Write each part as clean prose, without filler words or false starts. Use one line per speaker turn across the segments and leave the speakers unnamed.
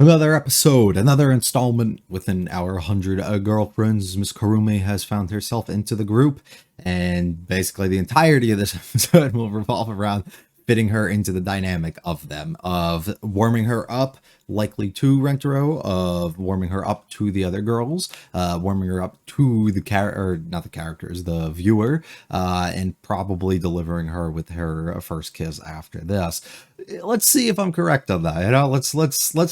Another episode, another installment within our 100 girlfriends. Miss Karume has found herself into the group, and basically the entirety of this episode will revolve around fitting her into the dynamic of them, of warming her up, likely to Rentaro, of warming her up to the other girls, warming her up to the not the characters, the viewer, and probably delivering her with her first kiss after this. Let's see if I'm correct on that. You know, let's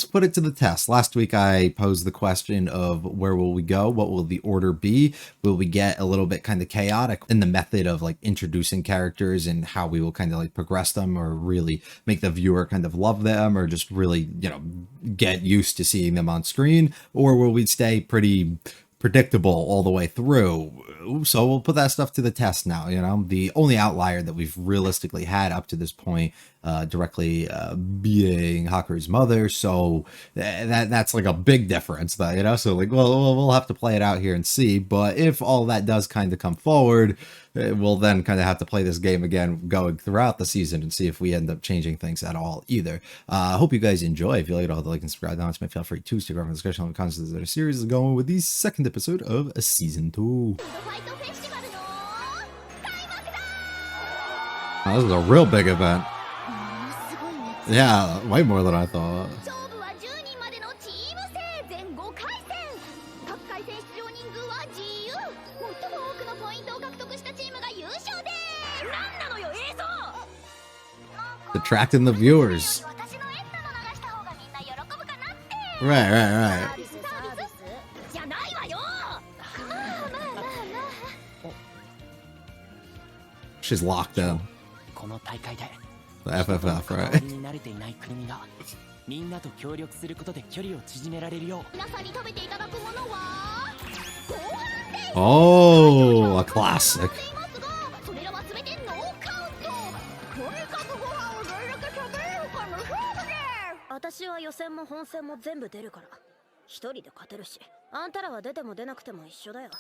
put it to the test. Last week I posed the question of where will we go? What will the order be? Will we get a little bit kind of chaotic in the method of like introducing characters and how we will kind of like progress them, or really make the viewer kind of love them, or just really, you know, get used to seeing them on screen? Or will we stay pretty predictable all the way through? So we'll put that stuff to the test now. You know, the only outlier that we've realistically had up to this point directly being Hakuru's mother, so that's like a big difference, that, you know. So like, well, we'll have to play it out here and see. But if all that does kind of come forward, we'll then kind of have to play this game again going throughout the season and see if we end up changing things at all either. I hope you guys enjoy. If you like it, all the like and subscribe down to my feel free to stick around for the discussion on the concepts of the series is going with the second episode of season 2. Oh, this is a real big event. Yeah, way more than I thought. Attracting the viewers. Right. She's locked in. The FFF, right? Oh, a classic.
私は予選も本戦も全部出るから一人で勝てるし、あんたらは出ても出なくても一緒だよ。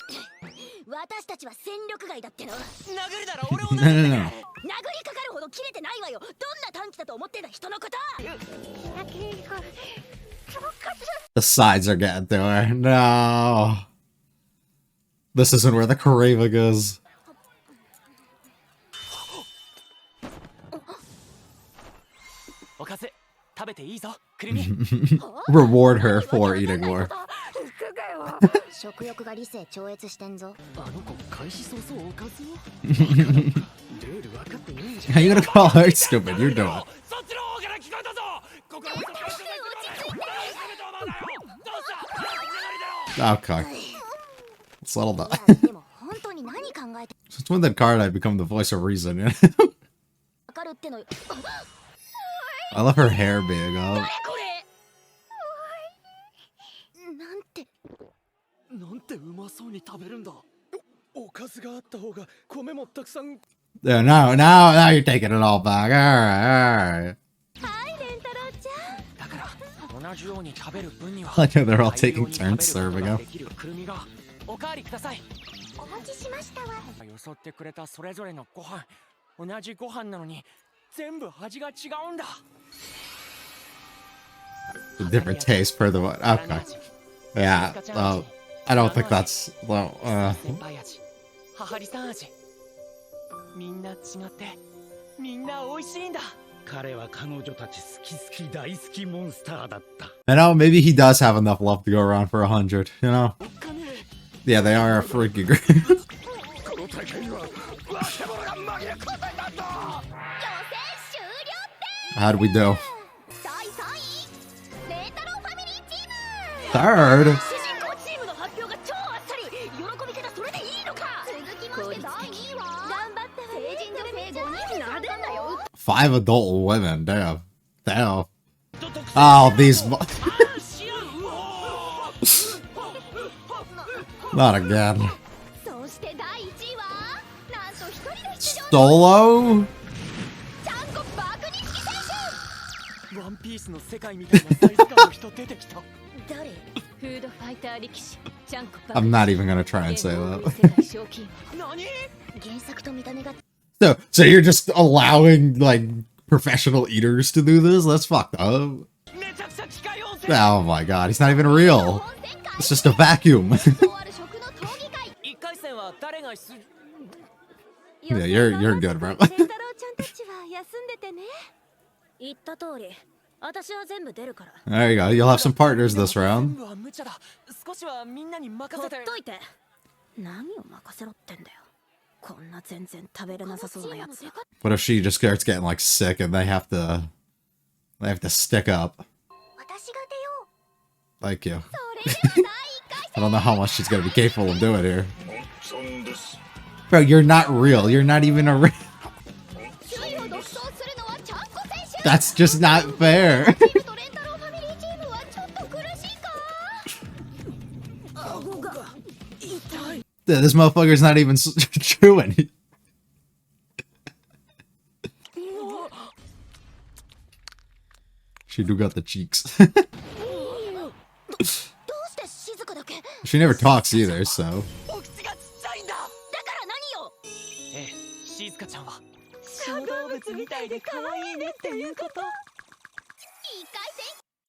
私たちは戦力外だっての。殴るなら俺を殴って殴りかかるほど切れてないわよ。どんな短期だと思ってんだ人のこと。
The sides are getting to her. No. This isn't where the Karevik is. Reward her for eating more. How you gonna call her stupid? You're doing it. Okay. Settle down. Since when did Cardite become the voice of reason? I love her hair being up. Yeah, now you're taking it all back. Alright. I know they're all taking turns serving him. Different taste per the one. Okay. Yeah. I don't think that's. Well, I know, maybe he does have enough love to go around for 100, you know? Yeah, they are a freaky group. How'd we do? Third? Five adult women, damn. Damn. Oh, these. Not again. Solo? I'm not even gonna try and say that. So you're just allowing like professional eaters to do this? That's fucked up. Oh my god, he's not even real. It's just a vacuum. Yeah, you're good, bro.
言った通り、私は全部出るから。
There you go. You'll have some partners this round.
ほっといて。何を任せろってんだよ。こんな全然食べれなさそうなやつ。
What if she just starts getting like sick and they have to stick up?
私が出よう。
Thank you. I don't know how much she's gonna be capable of doing here. Bro, you're not real. You're not even a real. That's just not fair. This motherfucker's not even chewing. She do got the cheeks. She never talks either, so.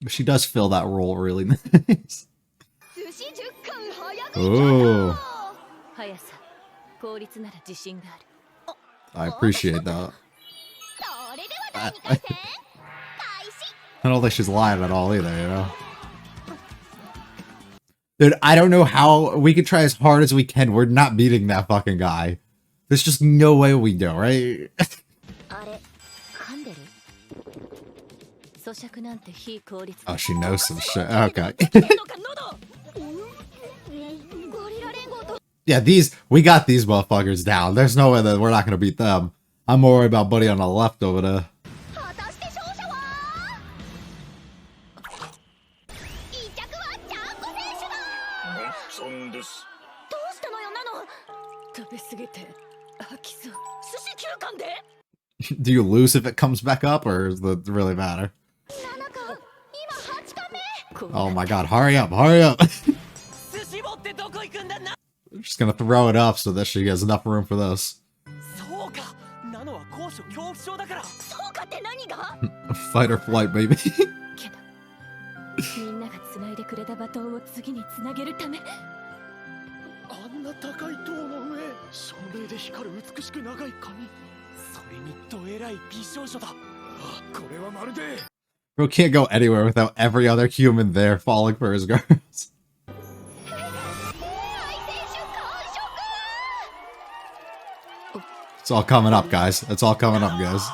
But she does fill that role really nice. Oh, I appreciate that. I don't think she's lying at all either, you know? Dude, I don't know how we could try as hard as we can. We're not beating that fucking guy. There's just no way we do, right? Oh, she knows some shit. Okay. Yeah, we got these motherfuckers down. There's no way that we're not gonna beat them. I'm more worried about Buddy on the left over there. Do you lose if it comes back up, or does it really matter? Oh my god, hurry up, hurry up! I'm just gonna throw it up so that she has enough room for this. Fight or flight, baby. Bro can't go anywhere without every other human there falling for his girls. It's all coming up, guys. It's all coming up, guys.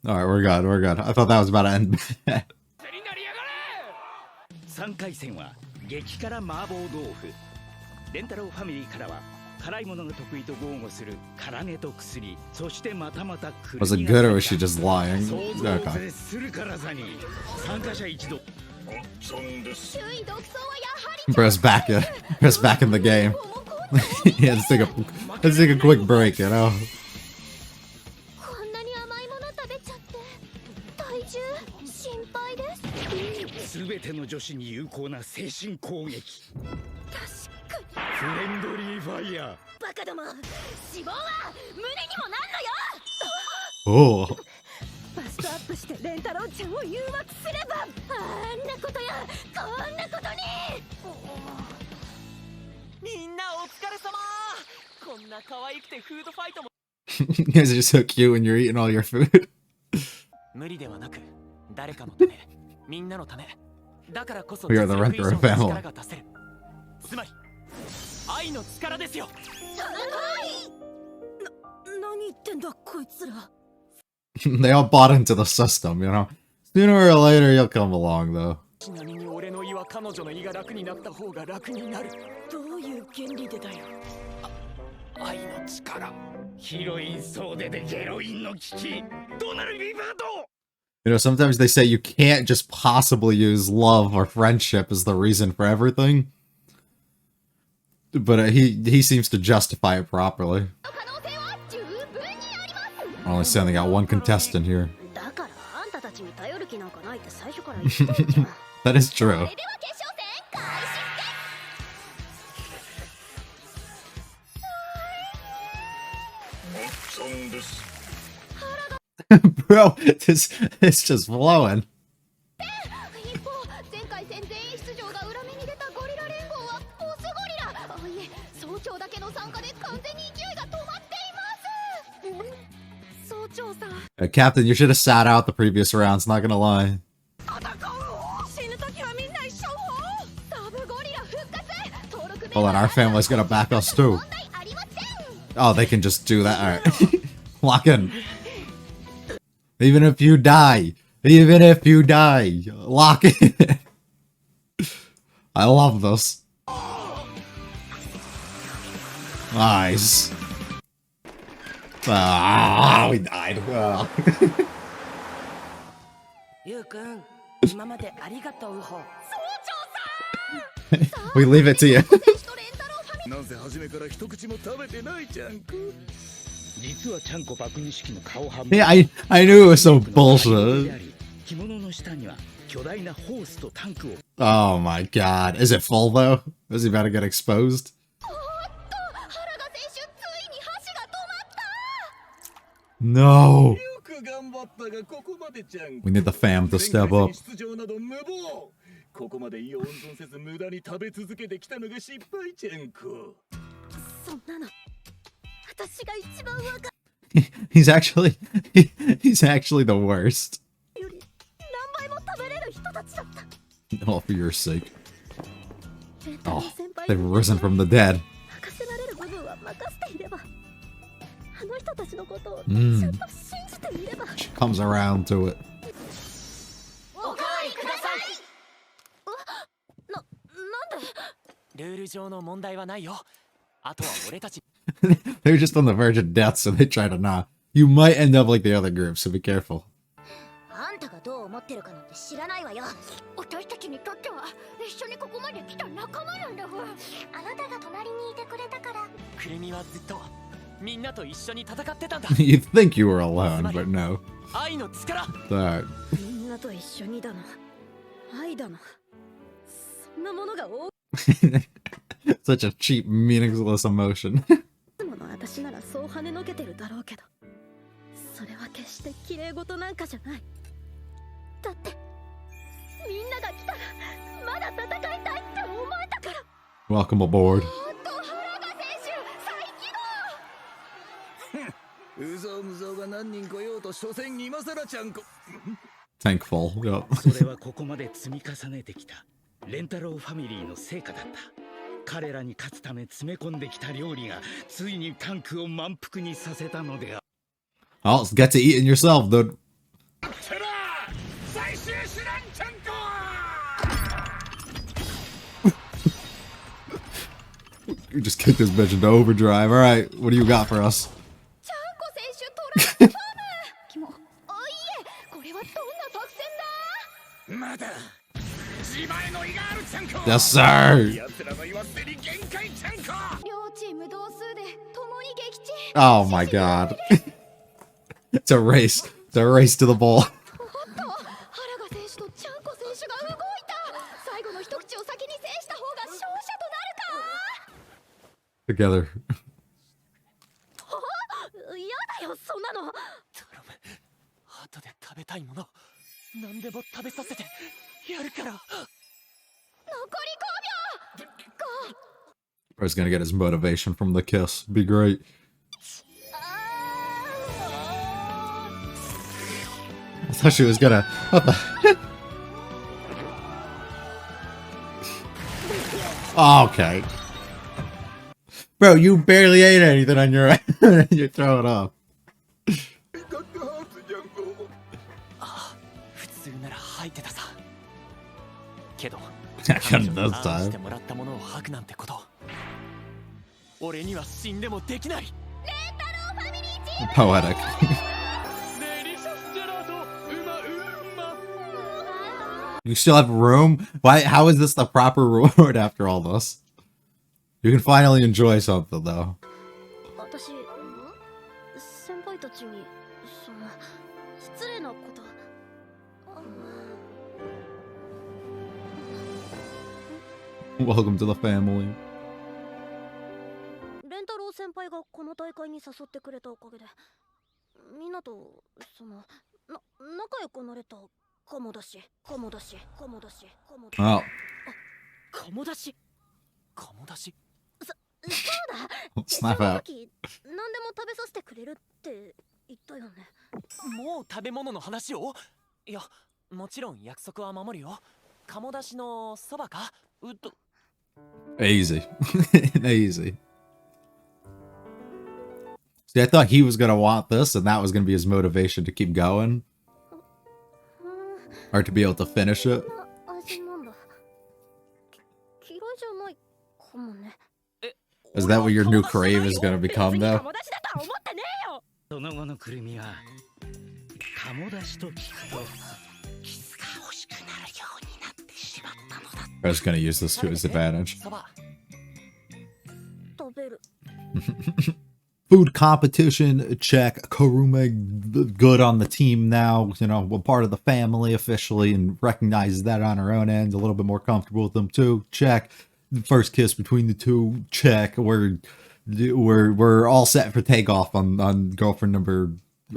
Alright, we're good, we're good. I thought that was about to end bad.
3回戦は激辛麻婆豆腐レンタロウファミリーからは辛いものが得意と豪語する辛根と薬そしてまたまた
Was it good or was she just lying? Okay.
する辛さに参加者一同
Bro's back in. Bro's back in the game. Yeah, let's take a quick break, you know.
こんなに甘いもの食べちゃって体重心配です。
すべての女子に有効な精神攻撃
確かに
フレンドリーファイヤー
バカども脂肪は胸にもなんのよ
Oh.
バストアップしてレンタロウちゃんを誘惑すればあんなことやこんなことにみんなお疲れ様こんな可愛くてフードファイトも
You guys are just so cute when you're eating all your food.
無理ではなく誰かのためみんなのためだからこそ
We are the Renter family.
力が出せるつまり愛の力ですよ
何言ってんだこいつら
They all bought into the system, you know. Sooner or later, you'll come along, though.
ちなみに俺の胃は彼女の胃が楽になった方が楽になるどういう原理でだよ愛の力
ヒロイン総出でヘロインの危機どうなるビバード
You know, sometimes they say you can't just possibly use love or friendship as the reason for everything. But he seems to justify it properly. Only saying they got one contestant here.
だからあんたたちに頼る気なんかないって最初から言ったじゃん
That is true.
それでは決勝戦開始です
Bro, this it's just flowing.
一方前回戦全員出場が裏目に出たゴリラ連合はボスゴリラ。あいえ総長だけの参加で完全に勢いが止まっています。総長さん
Captain, you should have sat out the previous rounds, not gonna lie.
死ぬ時はみんな一緒。サブゴリラ復活。登録
Hold on, our family's gonna back us too.
問題ありません。
Oh, they can just do that. Alright. Lock in. Even if you die. Even if you die. Lock in. I love this. Nice. Ah, we died. Ah.
ゆうくん、今までありがとうほ。
We leave it to you.
なんせ初めから一口も食べてないちゃんこ。実はちゃんこ爆二式の顔半分。
Yeah, I knew it was so bullshit.
着物の下には巨大なホースとタンクを。
Oh my god. Is it full though? Is he about to get exposed?
原田選手ついに箸が止まった。
No.
よく頑張ったがここまでちゃんこ。
We need the fam to step up.
出場など無謀。ここまで胃を温存せず無駄に食べ続けてきたのが失敗ちゃんこ。
そんなの私が一番若
He's actually the worst.
いより何倍も食べれる人たちだった。
All for your sake.
レンタル
Oh,
先輩
they've risen from the dead.
任せられる部分は任せていれば、あの人たちのことをち
うん
ゃんと信じていれば。
She comes around to it.
おかわりください。なんで
ルール上の問題はないよ。あとは俺たち。
They're just on the verge of death, so they try to not. You might end up like the other group, so be careful.
あんたがどう思ってるかなんて知らないわよ。私たちにとっては一緒にここまで来た仲間なんだわ。あなたが隣にいてくれたから。
くるみはずっとみんなと一緒に戦ってたんだ。
You'd think you were alone, but no.
愛の力。
Alright.
みんなと一緒にだの、愛だの、そんなものが多
Such a cheap, meaningless emotion.
いもの私ならそう跳ねのけてるだろうけど、それは決して綺麗事なんかじゃない。だってみんなが来たらまだ戦いたいって思えたから。
Welcome aboard.
ほんと原田選手再起動。
うぞうむぞうが何人来ようと所詮今更ちゃんこ。
Thankful. Yep.
それはここまで積み重ねてきたレンタロウファミリーの成果だった。彼らに勝つため詰め込んできた料理がついにタンクを満腹にさせたのである。
Oh, get to eating yourself, dude.
最終手段ちゃんこ。
You just kicked this bitch into overdrive. Alright, what do you got for us?
ちゃんこ選手トランスフォーム。キモ。あ、いえ、これはどんな作戦だ。
まだ自前の胃があるちゃんこ。
Yes, sir.
奴らの言わせに限界ちゃんこ。
両チーム同数で共に撃沈。
Oh my god. It's a race. It's a race to the ball.
おっと、原田選手とちゃんこ選手が動いた。最後の一口を先に制した方が勝者となるか。
Together.
嫌だよ、そんなの。
頼む。後で食べたいもの何でも食べさせてやるから。
残り5秒。
Bro's gonna get his motivation from the kiss. Be great. I thought she was gonna. What the? Okay. Bro, you barely ate anything on your and you throw it up.
普通なら吐いてたさ。けど
I
彼
couldn't
女に
this
ああして
time.
もらったものを吐くなんてこと、俺には死んでもできない。
Poetic.
デリシャスジェラート、うまうま。
You still have room? Why? How is this the proper reward after all this? You can finally enjoy something, though.
私、先輩たちに、その、失礼なこと。
Welcome to the family.
レンタロウ先輩がこの大会に誘ってくれたおかげで、みんなとその仲良くなれたかもだし。
Oh,
鴨出し鴨出し
そうだ。
snap
決勝の
out.
時何でも食べさせてくれるって言ったよね。
もう食べ物の話を。いや、もちろん約束は守るよ。鴨出しのそばかうど。
Easy. Easy. See, I thought he was going to want this, and that was going to be his motivation to keep going. Or to be able to finish it.
味なんだ。嫌いじゃないかもね。
Is that what your new crave is going to become, though?
友達だとは思ってねえよ。
その後のくるみは鴨出しと聞くとキスが欲しくなるようになってしまったのだ。
I was going to use this to his advantage.
そば。
食べる。
Food competition, check. Kurume, good on the team now. You know, we're part of the family officially and recognizes that on her own end. A little bit more comfortable with them too. Check. First kiss between the two. Check. We're all set for takeoff on girlfriend number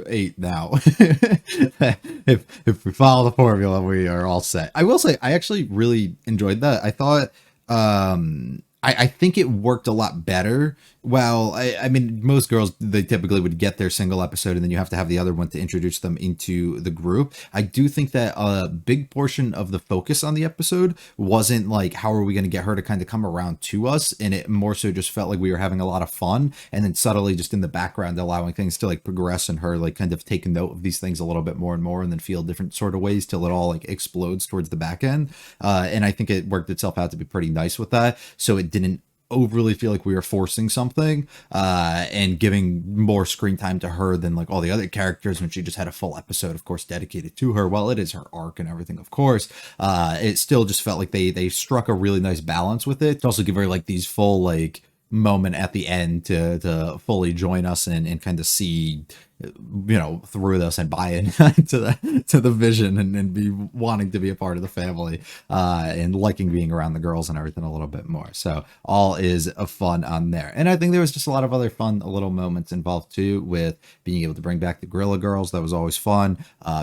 8 now. if we follow the formula, we are all set. I will say I actually really enjoyed that. I thought I think it worked a lot better. Well, I mean, most girls, they typically would get their single episode and then you have to have the other one to introduce them into the group. I do think that a big portion of the focus on the episode wasn't like, how are we going to get her to kind of come around to us? And it more so just felt like we were having a lot of fun and then subtly just in the background, allowing things to like progress and her like kind of take note of these things a little bit more and more and then feel different sort of ways till it all like explodes towards the back end. And I think it worked itself out to be pretty nice with that. So it didn't overly feel like we were forcing something and giving more screen time to her than like all the other characters when she just had a full episode, of course, dedicated to her. While it is her arc and everything, of course, it still just felt like they struck a really nice balance with it to also give her like these full like moment at the end to fully join us and kind of see, you know, through this and buy into the vision and be wanting to be a part of the family and liking being around the girls and everything a little bit more. So all is a fun on there. And I think there was just a lot of other fun little moments involved too, with being able to bring back the Gorilla Girls. That was always fun.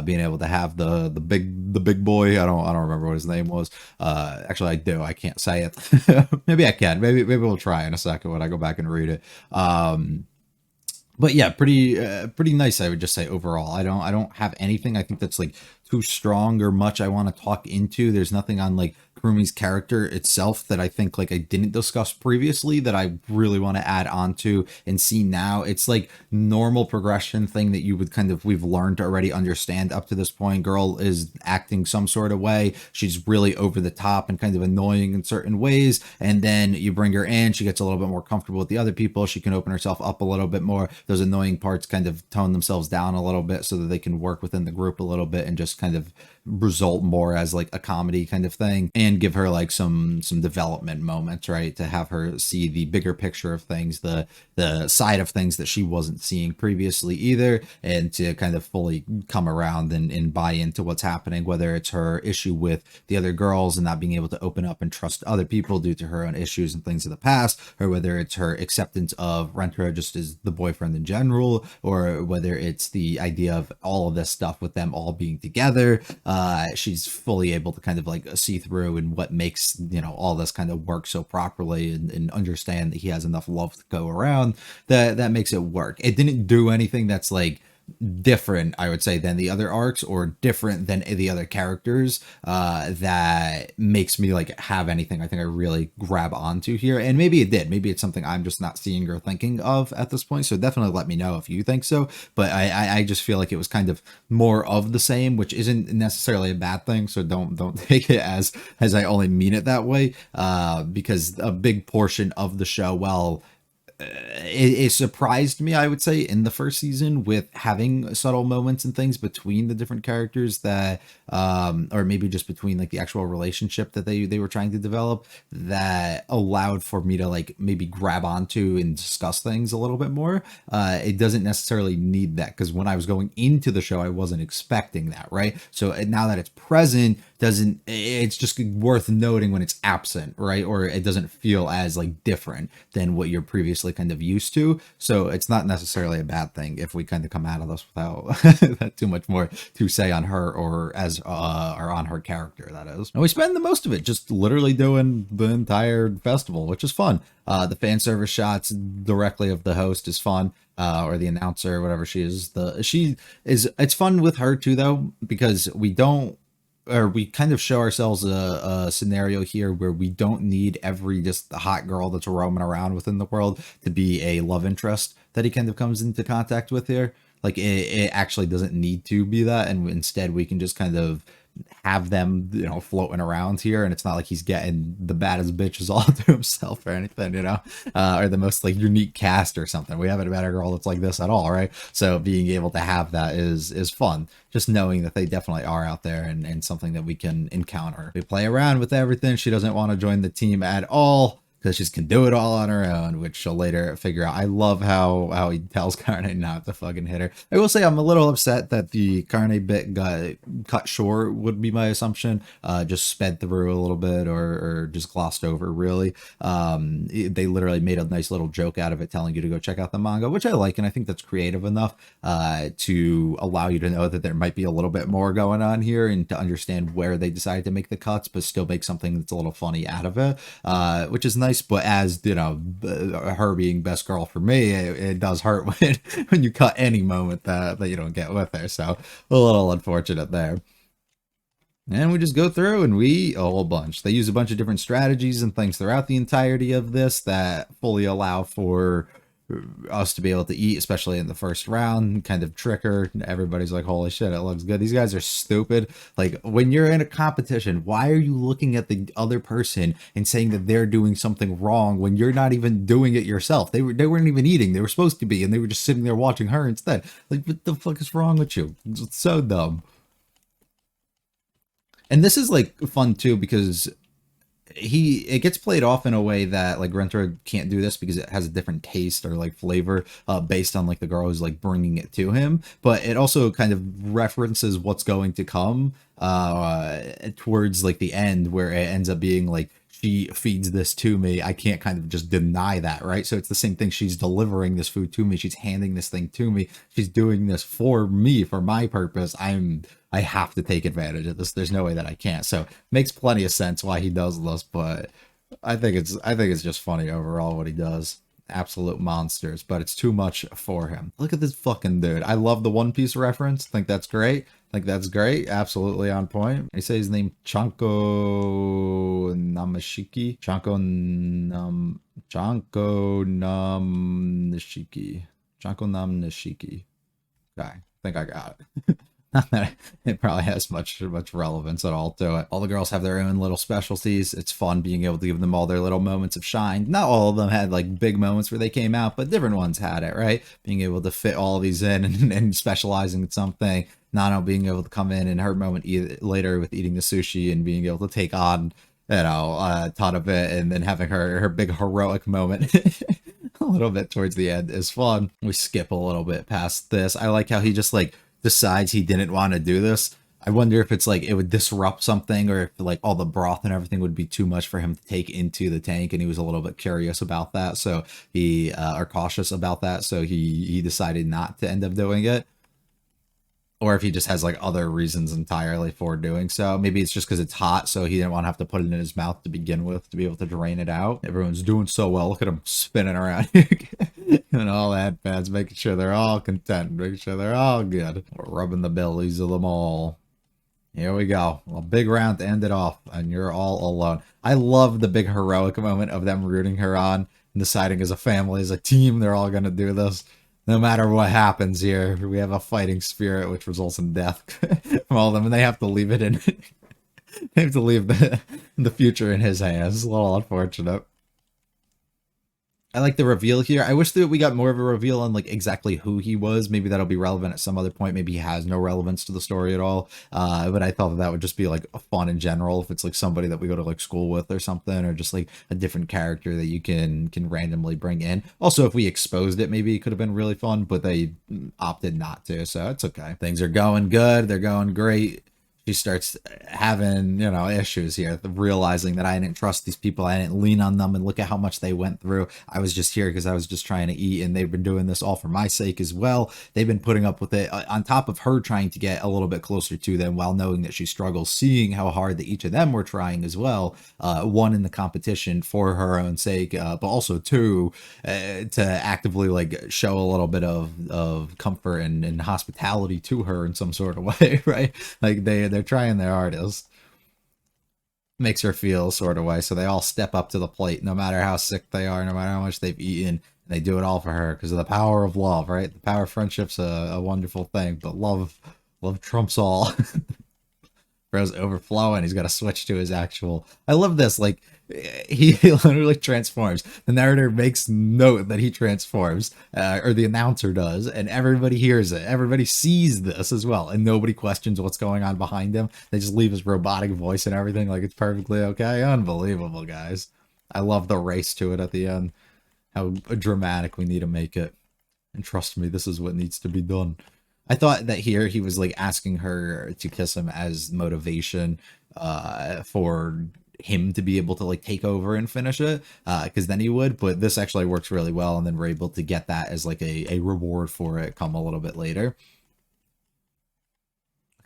Being able to have the big boy. I don't remember what his name was. Actually I do. I can't say it. Maybe I can. Maybe we'll try in a second when I go back and read it. But yeah, pretty nice, I would just say overall. I don't have anything I think that's like too strong or much I want to talk into. There's nothing on like Kurumi's character itself that I think like I didn't discuss previously that I really want to add on to and see now. It's like normal progression thing that you would kind of, we've learned to already understand up to this point. Girl is acting some sort of way. She's really over the top and kind of annoying in certain ways. And then you bring her in, she gets a little bit more comfortable with the other people. She can open herself up a little bit more. Those annoying parts kind of tone themselves down a little bit so that they can work within the group a little bit and just kind of result more as like a comedy kind of thing, and give her like some development moments, right, to have her see the bigger picture of things, the side of things that she wasn't seeing previously either, and to kind of fully come around and buy into what's happening, whether it's her issue with the other girls and not being able to open up and trust other people due to her own issues and things of the past, or whether it's her acceptance of Renta just as the boyfriend in general, or whether it's the idea of all of this stuff with them all being together. She's fully able to kind of like see through and what makes, you know, all this kind of work so properly, and understand that he has enough love to go around that makes it work. It didn't do anything that's like different, I would say, than the other arcs, or different than the other characters that makes me like have anything I think I really grab onto here. And maybe it did, maybe it's something I'm just not seeing or thinking of at this point, so definitely let me know if you think so. But I just feel like it was kind of more of the same, which isn't necessarily a bad thing, so don't take it as I only mean it that way, because a big portion of the show, well, it surprised me, I would say, in the first season, with having subtle moments and things between the different characters that or maybe just between like the actual relationship that they were trying to develop, that allowed for me to like maybe grab onto and discuss things a little bit more. It doesn't necessarily need that, because when I was going into the show I wasn't expecting that, right? So now that it's present, it's just worth noting when it's absent, right? Or it doesn't feel as like different than what you're previously obviously kind of used to. So it's not necessarily a bad thing if we kind of come out of this without too much more to say on her or on her character, that is. And we spend the most of it just literally doing the entire festival, which is fun. The fan service shots directly of the host is fun, or the announcer, whatever she is. It's fun with her too, though, because we kind of show ourselves a scenario here where we don't need every just hot girl that's roaming around within the world to be a love interest that he kind of comes into contact with here. Like it actually doesn't need to be that, and instead we can just kind of have them, floating around here, and it's not like he's getting the baddest bitches all to himself or anything, or the most like unique cast or something. We haven't met a girl that's like this at all, right? So being able to have that is fun. Just knowing that they definitely are out there and something that we can encounter. We play around with everything. She doesn't want to join the team at all, because she can do it all on her own, which she'll later figure out. I love how he tells Karne not to fucking hit her. I will say I'm a little upset that the Karne bit got cut short, would be my assumption. Just sped through a little bit or just glossed over, really. They literally made a nice little joke out of it, telling you to go check out the manga, which I like, and I think that's creative enough to allow you to know that there might be a little bit more going on here, and to understand where they decided to make the cuts, but still make something that's a little funny out of it, which is nice. But as her being best girl for me, it does hurt when you cut any moment that you don't get with her. So a little unfortunate there. And we just go through and we eat a whole bunch. They use a bunch of different strategies and things throughout the entirety of this that fully allow for us to be able to eat, especially in the first round, kind of trick her. Everybody's like, holy shit, it looks good. These guys are stupid. Like, when you're in a competition, why are you looking at the other person and saying that they're doing something wrong when you're not even doing it yourself? They weren't even eating. They were supposed to be, and they were just sitting there watching her instead. Like, what the fuck is wrong with you? It's so dumb. And this is like fun too, because it gets played off in a way that like Rentaro can't do this because it has a different taste or like flavor based on like the girl who's like bringing it to him, but it also kind of references what's going to come towards like the end, where it ends up being like, she feeds this to me, I can't kind of just deny that, right? So it's the same thing. She's delivering this food to me, she's handing this thing to me, she's doing this for me, for my purpose. I have to take advantage of this. There's no way that I can't. So makes plenty of sense why he does this, but I think it's just funny overall what he does. Absolute monsters, but it's too much for him. Look at this fucking dude. I love the One Piece reference. Think that's great. Absolutely on point. I say his name, Chanko Namashiki. Chanko Namnashiki. Okay, I think I got it. Not that it probably has much relevance at all to it. All the girls have their own little specialties. It's fun being able to give them all their little moments of shine. Not all of them had like big moments where they came out, but different ones had it, right? Being able to fit all of these in and specializing in something. Nano being able to come in her moment later with eating the sushi and being able to take on, a ton of it, and then having her big heroic moment a little bit towards the end is fun. We skip a little bit past this. I like how he just like decides he didn't want to do this. I wonder if it's like it would disrupt something, or if like all the broth and everything would be too much for him to take into the tank, and he was a little bit curious about that, so he or cautious about that, so he decided not to end up doing it. Or if he just has like other reasons entirely for doing so. Maybe it's just because it's hot, so he didn't want to have to put it in his mouth to begin with to be able to drain it out. Everyone's doing so well. Look at him spinning around and all that fans, making sure they're all content, making sure they're all good. We're rubbing the bellies of them all. Here we go. A big round to end it off, and you're all alone. I love the big heroic moment of them rooting her on and deciding as a family, as a team, they're all going to do this. No matter what happens here, we have a fighting spirit which results in death from all of them, and they have to leave it in. They have to leave the future in his hands. It's a little unfortunate. I like the reveal here. I wish that we got more of a reveal on like exactly who he was. Maybe that'll be relevant at some other point. Maybe he has no relevance to the story at all. But I thought that would just be like fun in general if it's like somebody that we go to like school with or something, or just like a different character that you can randomly bring in. Also, if we exposed it, maybe it could have been really fun, but they opted not to, so it's okay. Things are going good. They're going great. she starts having, issues here, realizing that I didn't trust these people. I didn't lean on them, and look at how much they went through. I was just here because I was just trying to eat, and they've been doing this all for my sake as well. They've been putting up with it on top of her trying to get a little bit closer to them while knowing that she struggles, seeing how hard that each of them were trying as well. One, in the competition for her own sake, but also two, to actively like show a little bit of comfort and hospitality to her in some sort of way, right? Like they're trying their hardest. Makes her feel sort of way, so they all step up to the plate, no matter how sick they are, no matter how much they've eaten, and they do it all for her because of the power of love, right? The power of friendship's a wonderful thing, but love trumps all. Bro's overflowing. He's got to switch to his actual. I love this. Like, he literally transforms. The narrator makes note that he transforms, or the announcer does, and everybody hears it. Everybody sees this as well, and nobody questions what's going on behind him. They just leave his robotic voice and everything like it's perfectly okay. Unbelievable, guys. I love the race to it at the end. How dramatic we need to make it. And trust me, this is what needs to be done. I thought that here he was like asking her to kiss him as motivation for him to be able to like take over and finish it, because then he would, but this actually works really well, and then we're able to get that as like a reward for it come a little bit later.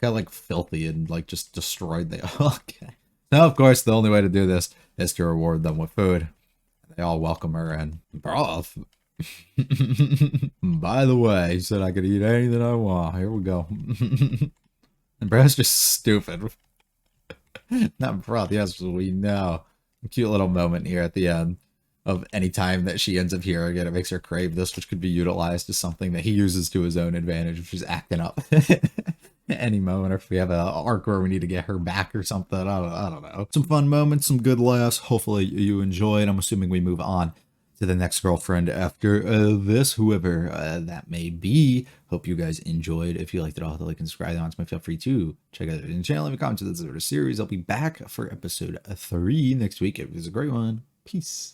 Got like filthy and like just destroyed the okay. Now of course the only way to do this is to reward them with food. They all welcome her and broth. By the way, he said I could eat anything I want. Here we go. And bro's just stupid. Not broth, yes, we know. A cute little moment here at the end of any time that she ends up here again. It makes her crave this, which could be utilized as something that he uses to his own advantage if she's acting up. Any moment, or if we have an arc where we need to get her back or something. I don't know. Some fun moments, some good laughs. Hopefully you enjoyed. I'm assuming we move on to the next girlfriend after this, whoever that may be. Hope you guys enjoyed. If you liked it all, hit the like and subscribe on to me. Feel free to check out the channel, leave a comment to this sort of series. I'll be back for episode 3 next week. It was a great one. Peace.